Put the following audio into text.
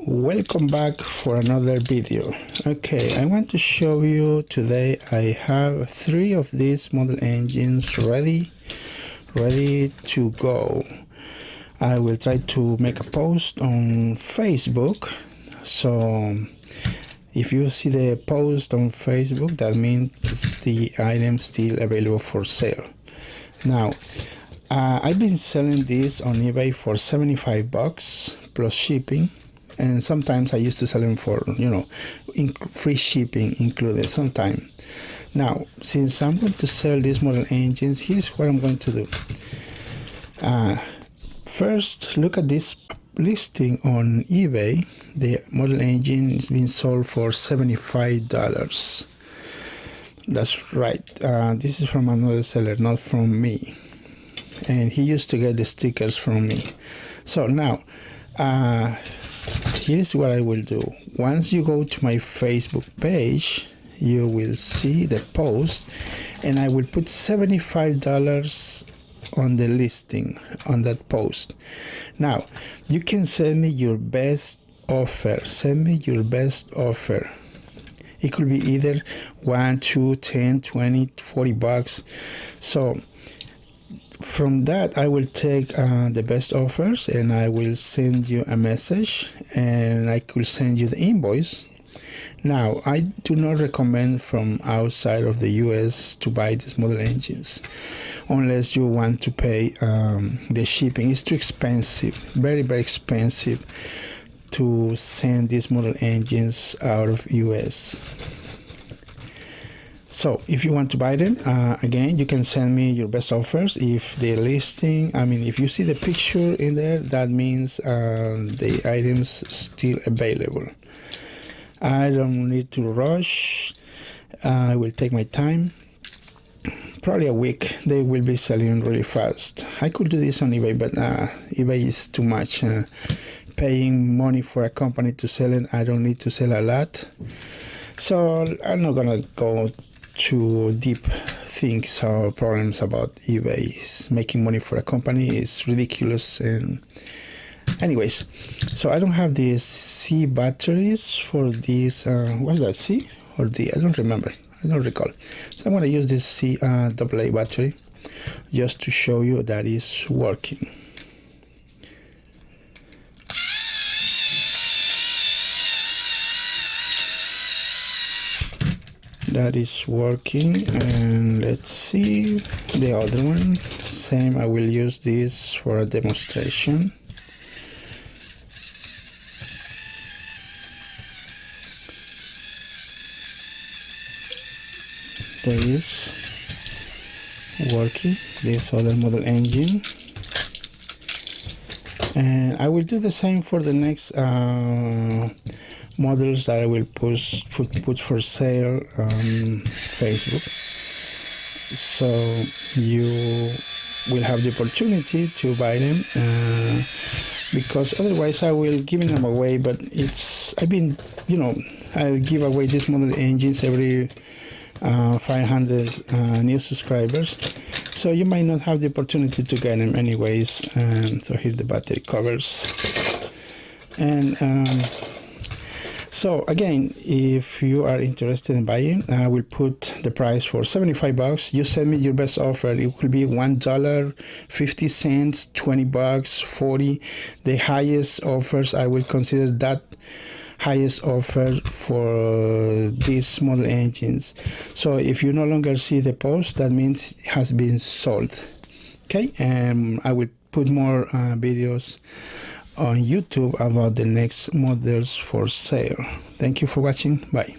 Welcome back for another video. Okay, I want to show you today I have 3 of these model engines ready to go. I will try to make a post on Facebook, so if you see the post on Facebook, that means the item still available for sale. Now I've been selling this on eBay for $75 plus shipping, and sometimes I used to sell them for, free shipping included sometime. Now, since I'm going to sell these model engines, here's what I'm going to do. First, look at this listing on eBay. The model engine is being sold for $75. That's right. This is from another seller, not from me. And he used to get the stickers from me. So now, here's what I will do. Once you go to my Facebook page, you will see the post, and I will put $75 on the listing on that post. Now, you can send me your best offer. Send me your best offer. It could be either 1, 2, 10, 20, $40. So from that, I will take the best offers, and I will send you a message, and I could send you the invoice. Now, I do not recommend from outside of the US to buy these model engines unless you want to pay the shipping. It's too expensive, very expensive to send these model engines out of US. So if you want to buy them, again, you can send me your best offers. If the listing, if you see the picture in there, that means the items still available. I don't need to rush. I will take my time. Probably a week. They will be selling really fast. I could do this on eBay, but eBay is too much. Paying money for a company to sell it, I don't need to sell a lot. So I'm not gonna go to deep things or problems about eBay. Making money for a company is ridiculous. And anyways, so I don't have these C batteries for these. What's that, C or D? I don't remember. I don't recall. So I'm going to use this C AA battery just to show you that it's working. That is working, and let's see the other one. Same, I will use this for a demonstration. There is working this other model engine, and I will do the same for the next models that I will put for sale on Facebook, so you will have the opportunity to buy them, because otherwise I will give them away. But I'll give away these model engines every 500 new subscribers, so you might not have the opportunity to get them anyways. So here the battery covers, and so again, if you are interested in buying, I will put the price for $75. You send me your best offer. It will be $1, 50 cents, $20, $40. The highest offers, I will consider that highest offer for these model engines. So if you no longer see the post, that means it has been sold. Okay, and I will put more videos on YouTube about the next models for sale. Thank you for watching. Bye.